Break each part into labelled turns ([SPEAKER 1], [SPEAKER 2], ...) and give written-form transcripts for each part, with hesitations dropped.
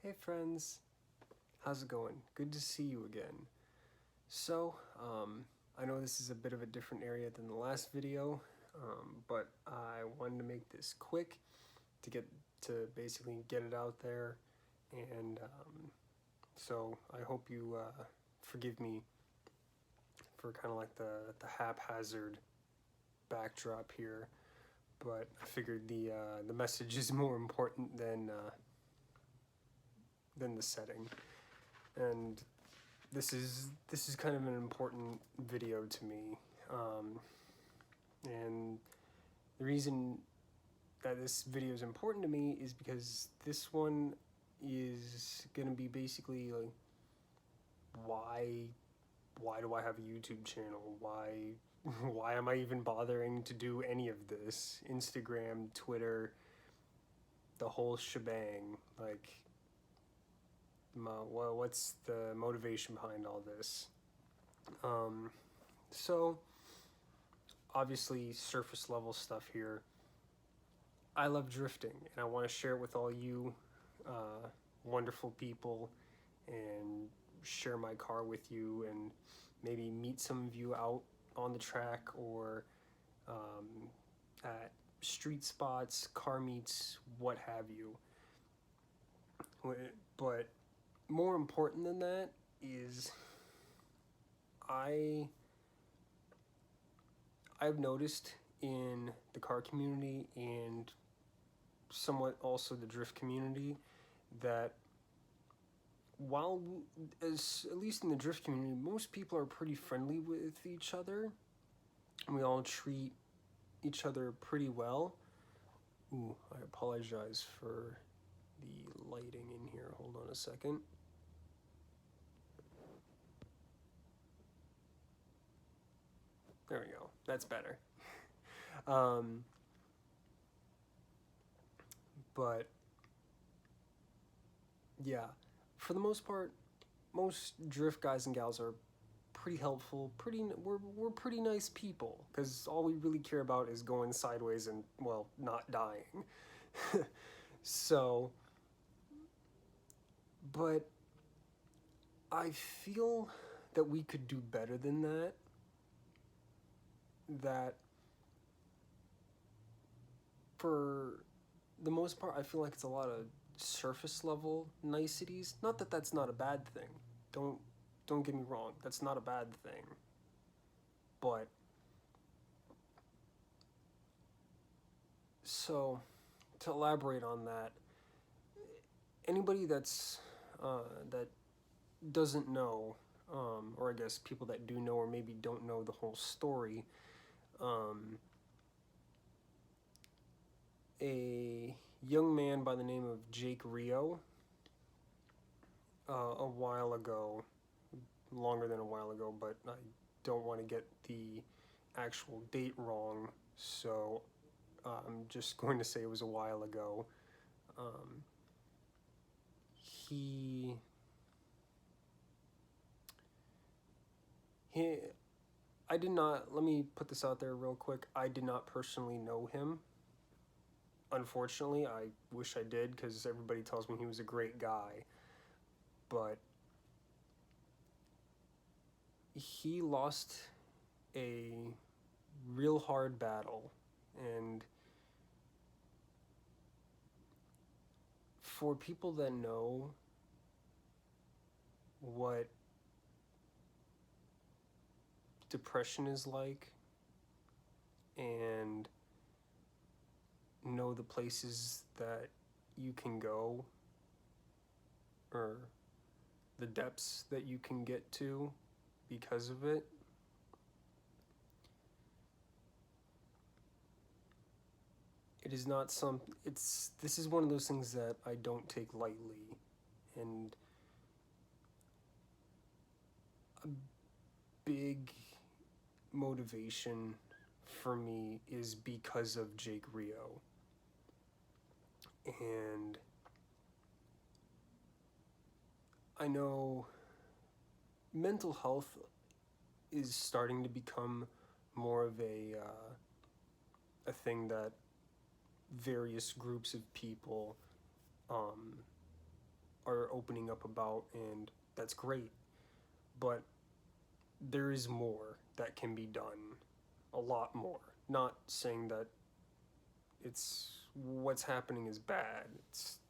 [SPEAKER 1] Hey friends, how's it going? Good to see you again. So, I know this is a bit of a different area than the last video, but I wanted to make this quick to get to basically get it out there, and so I hope you forgive me for kind of like the haphazard backdrop here, but I figured the message is more important than the setting, and this is kind of an important video to me, and the reason that this video is important to me is because this one is gonna be basically like why why do I have a YouTube channel? Why am I even bothering to do any of this? Instagram, Twitter, the whole shebang. Like, what's the motivation behind all this? So obviously surface level stuff here. I love drifting and I want to share it with all you wonderful people and share my car with you and maybe meet some of you out on the track or at street spots, car meets, what have you. But more important than that is I I've noticed in the car community and somewhat also the drift community that while as at least in the drift community most people are pretty friendly with each other and we all treat each other pretty well. Ooh, I apologize for the lighting in here. Hold on a second. There we go. That's better. But yeah, for the most part, most drift guys and gals are pretty helpful. We're pretty nice people because all we really care about is going sideways and well, not dying. So, but I feel that we could do better than that. That for the most part, I feel like it's a lot of surface level niceties. Not that that's not a bad thing. Don't don't get me wrong. That's not a bad thing. But so to elaborate on that, anybody that doesn't know, or I guess people that do know or maybe don't know the whole story, a young man by the name of Jake Rio, a while ago, longer than a while ago, but I don't want to get the actual date wrong, so I'm just going to say it was a while ago. Um, he he I did not, let me put this out there real quick. I did not personally know him. Unfortunately, I wish I did because everybody tells me he was a great guy. But he lost a real hard battle. And for people that know what depression is like and know the places that you can go or the depths that you can get to because of it, it is not some it's this is one of those things that I don't take lightly, and a big motivation for me is because of Jake Rio. And I know mental health is starting to become more of a thing that various groups of people are opening up about, and that's great. But there is more that can be done, a lot more. Not saying that it's what's happening is bad.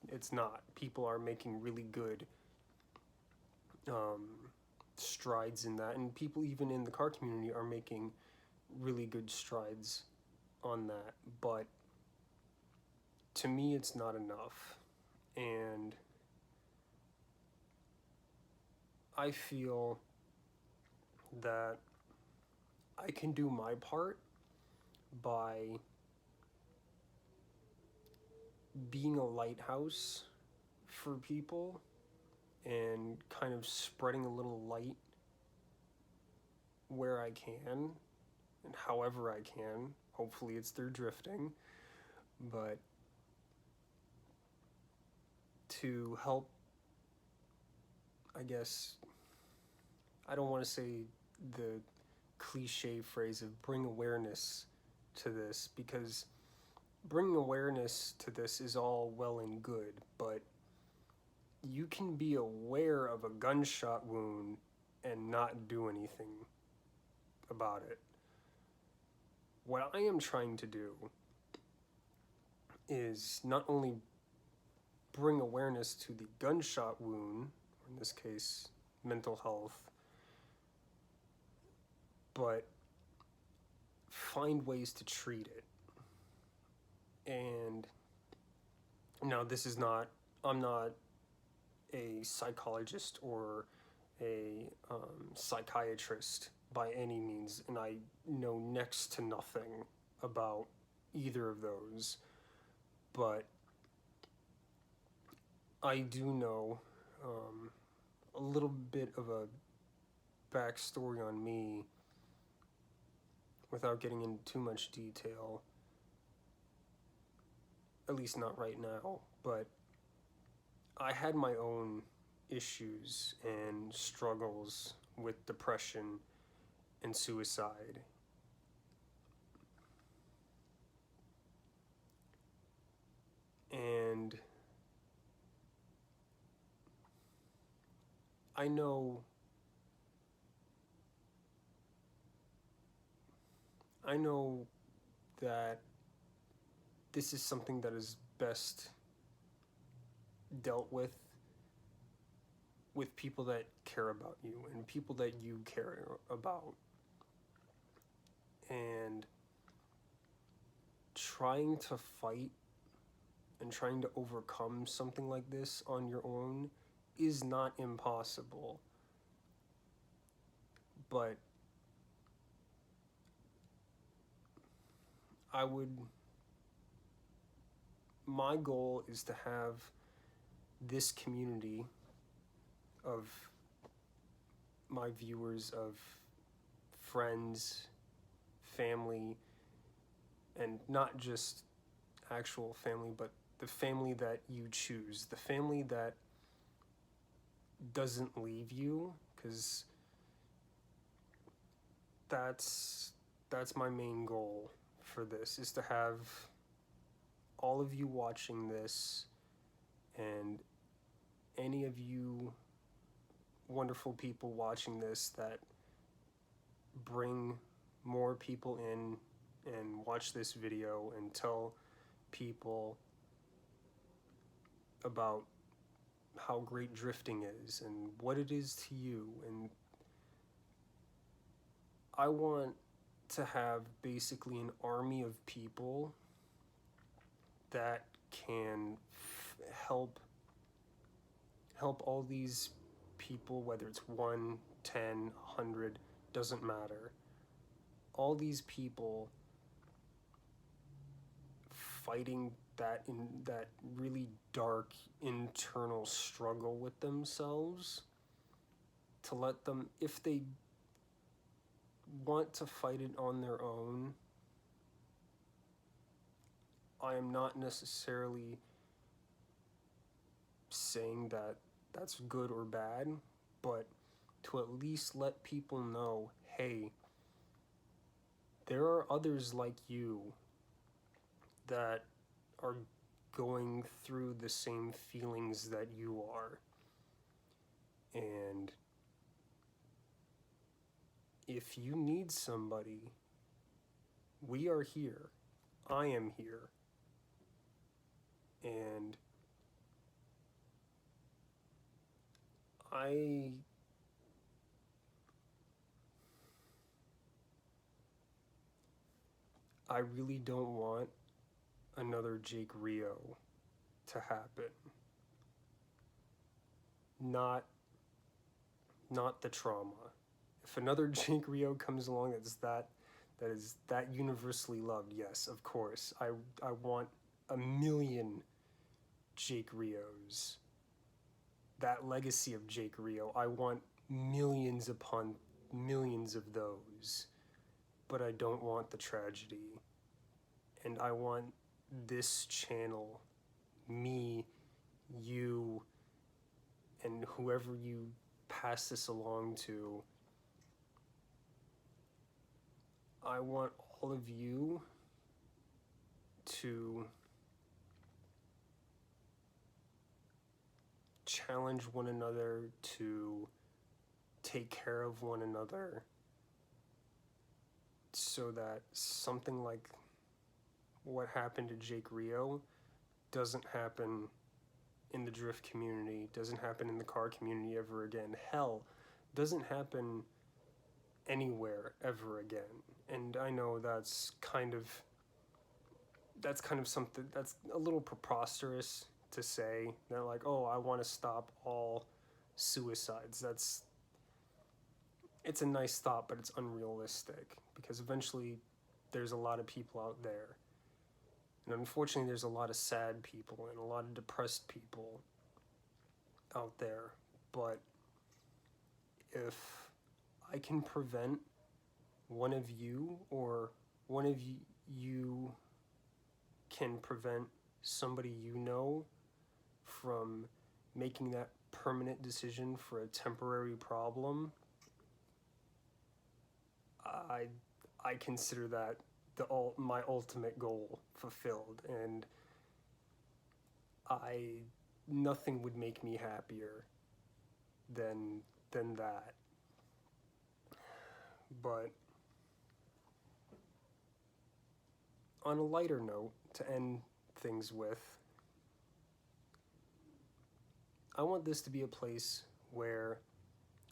[SPEAKER 1] It's not. People are making really good um, strides in that, and people even in the car community are making really good strides on that. But to me, it's not enough, and I feel that I can do my part by being a lighthouse for people and kind of spreading a little light where I can and however I can. Hopefully, it's through drifting, but to help, I guess, I don't want to say the cliche phrase of bring awareness to this, because bringing awareness to this is all well and good, but you can be aware of a gunshot wound and not do anything about it. What I am trying to do is not only bring awareness to the gunshot wound, or in this case, mental health, but find ways to treat it. And now this is not, I'm not a psychologist or a psychiatrist by any means, and I know next to nothing about either of those, but I do know a little bit of a backstory on me without getting into too much detail, at least not right now, but I had my own issues and struggles with depression and suicide. And I know that this is something that is best dealt with people that care about you and people that you care about. And trying to fight and trying to overcome something like this on your own is not impossible. But my goal is to have this community of my viewers, of friends, family, and not just actual family, but the family that you choose, the family that doesn't leave you, because that's my main goal for this, is to have all of you watching this and any of you wonderful people watching this that bring more people in and watch this video and tell people about how great drifting is and what it is to you. And I want to have basically an army of people that can help all these people, whether it's 1, 10, 100, doesn't matter. All these people fighting that really dark internal struggle with themselves, to let them, if they want to fight it on their own, I am not necessarily saying that that's good or bad, but to at least let people know, hey, there are others like you that are going through the same feelings that you are. And if you need somebody, we are here. I am here. And I really don't want another Jake Rio to happen. Not the trauma. If another Jake Rio comes along that is that universally loved, yes, of course. I want a million Jake Rios. That legacy of Jake Rio, I want millions upon millions of those. But I don't want the tragedy. And I want this channel, me, you, and whoever you pass this along to, I want all of you to challenge one another, to take care of one another, so that something like what happened to Jake Rio doesn't happen in the drift community, doesn't happen in the car community ever again. Hell, doesn't happen anywhere ever again. And I know that's kind of something that's a little preposterous to say, that like, oh, I want to stop all suicides. It's a nice thought, but it's unrealistic, because eventually there's a lot of people out there. And unfortunately, there's a lot of sad people and a lot of depressed people out there. But if I can prevent one of you, or one of you can prevent somebody you know from making that permanent decision for a temporary problem, I consider that my ultimate goal fulfilled, and nothing would make me happier than that. But on a lighter note, to end things with, I want this to be a place where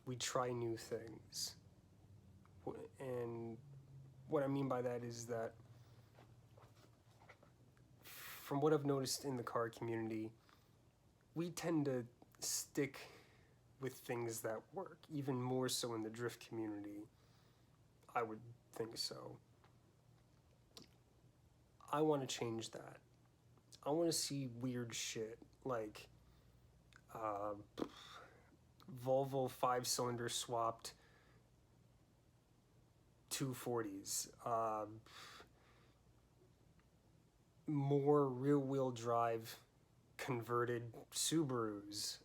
[SPEAKER 1] we try new things. And what I mean by that is that, from what I've noticed in the car community, we tend to stick with things that work, even more so in the drift community. I would think so. I want to change that. I want to see weird shit like Volvo 5-cylinder swapped 240s, more rear-wheel drive converted Subarus.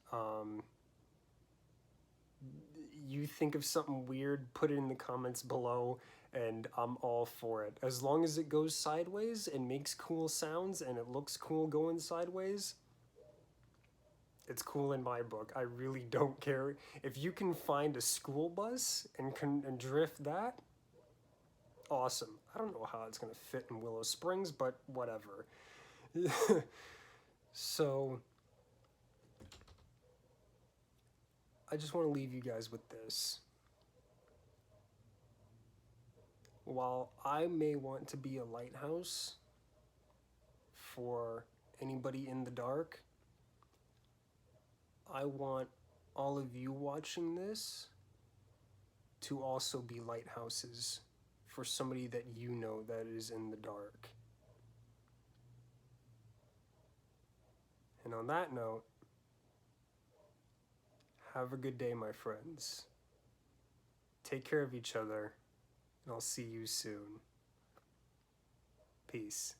[SPEAKER 1] You think of something weird, put it in the comments below, and I'm all for it. As long as it goes sideways and makes cool sounds and it looks cool going sideways, it's cool in my book. I really don't care. If you can find a school bus and drift that, awesome. I don't know how it's going to fit in Willow Springs, but whatever. So I just want to leave you guys with this. While I may want to be a lighthouse for anybody in the dark, I want all of you watching this to also be lighthouses for somebody that you know that is in the dark. And on that note, have a good day, my friends. Take care of each other, and I'll see you soon. Peace.